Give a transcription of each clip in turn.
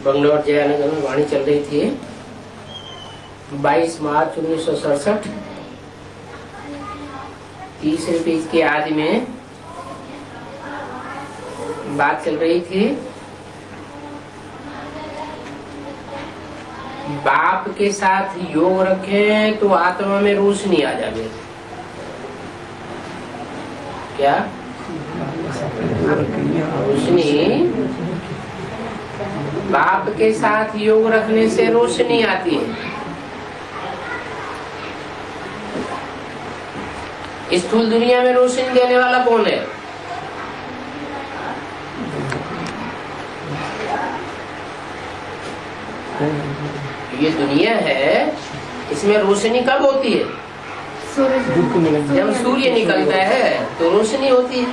बंगलौर जयानगर में वाणी चल रही थी 22 मार्च 1967 तीसरे पेज के आदि में बात चल रही थी बाप के साथ योग रखें तो आत्मा में रोशनी आ जाए। क्या रोशनी? बाप के साथ योग रखने से रोशनी आती है। स्थूल दुनिया में रोशनी देने वाला कौन है? ये दुनिया है, इसमें रोशनी कब होती है? जब सूर्य निकलता है तो रोशनी होती है,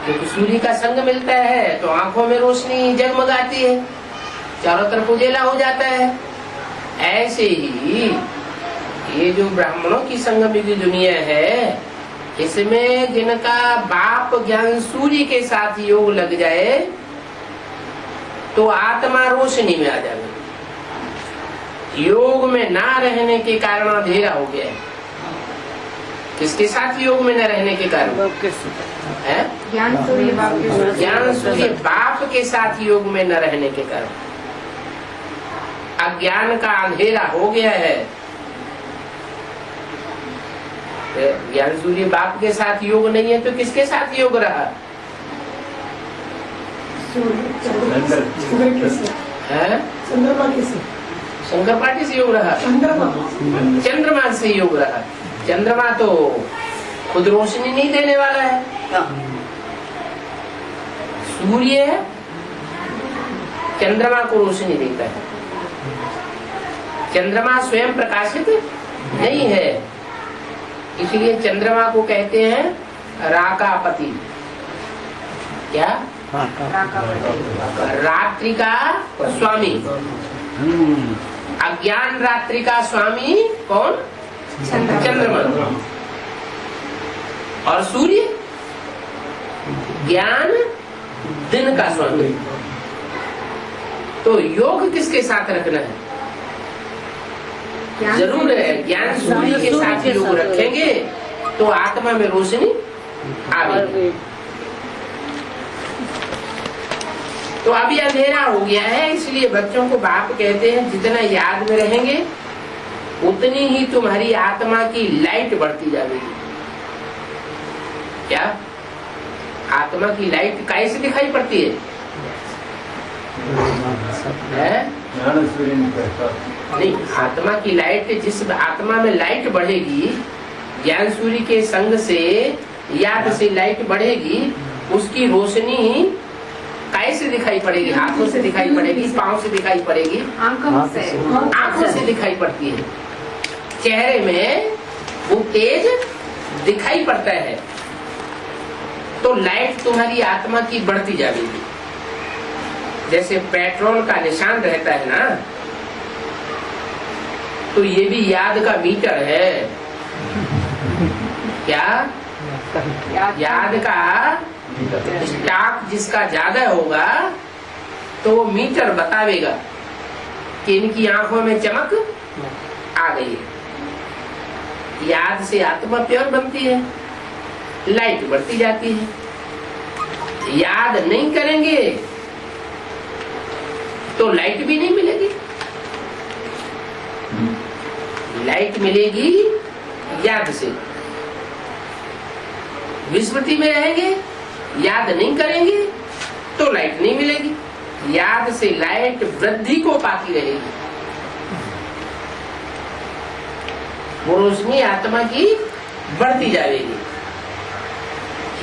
क्योंकि सूर्य का संग मिलता है तो आंखों में रोशनी जगमगाती है, चारों तरफ उजेला हो जाता है। ऐसे ही ये जो ब्राह्मणों की संगम की दुनिया है, इसमें जिनका बाप ज्ञान सूर्य के साथ योग लग जाए तो आत्मा रोशनी में आ जाए। योग में ना रहने के कारण अंधेरा हो गया है। किसके साथ योग में न रहने के कारण? ज्ञान सूर्य बाप के साथ योग में न रहने के कारण अज्ञान का अंधेरा हो गया है। ज्ञान सूर्य बाप के साथ योग नहीं है तो किसके साथ योग रहा? शंकर पार्टी से योग रहा, चंद्रमा से योग रहा। चंद्रमा तो खुद रोशनी नहीं देने वाला है, सूर्य चंद्रमा को रोशनी देता है। चंद्रमा स्वयं प्रकाशित नहीं है, इसलिए चंद्रमा को कहते हैं राकापति। क्या? रात्रि का स्वामी। अज्ञान रात्रि का स्वामी कौन? चंद्रमा। और सूर्य ज्ञान दिन का स्वामी। तो योग किसके साथ रखना है? जरूर है, ज्ञान सूर्य के साथ योग रखेंगे तो आत्मा में रोशनी आएगी। तो अभी अंधेरा हो गया है, इसलिए बच्चों को बाप कहते हैं जितना याद में रहेंगे उतनी ही तुम्हारी आत्मा की लाइट बढ़ती जाएगी। क्या? आत्मा की लाइट कैसे दिखाई पड़ती है? नहीं, आत्मा की लाइट, जिस आत्मा में लाइट बढ़ेगी, ज्ञान सूर्य के संग से याद से लाइट बढ़ेगी, उसकी रोशनी कैसे दिखाई पड़ेगी? हाथों से दिखाई पड़ेगी, पांव से दिखाई पड़ेगी, आंखों से दिखाई पड़ती है। चेहरे में वो तेज दिखाई पड़ता है, तो लाइट तुम्हारी आत्मा की बढ़ती जाएगी। जैसे पेट्रोल का निशान रहता है ना, तो ये भी याद का मीटर है। क्या? याद का स्टॉक जिसका ज्यादा होगा तो वो मीटर बतावेगा कि इनकी आंखों में चमक आ गई। याद से आत्मा प्योर बनती है, लाइट बढ़ती जाती है। याद नहीं करेंगे तो लाइट भी नहीं मिलेगी। लाइट मिलेगी याद से। विस्मृति में रहेंगे, याद नहीं करेंगे तो लाइट नहीं मिलेगी। याद से लाइट वृद्धि को पाती रहेगी। वो रोशनी आत्मा की बढ़ती जाएगी।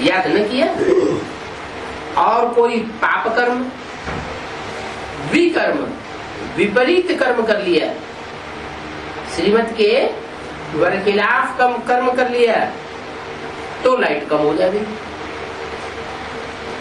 याद न किया और कोई पाप कर्म, विकर्म, विपरीत कर्म कर लिया, श्रीमत के खिलाफ कर्म कर लिया तो लाइट कम हो जाएगी।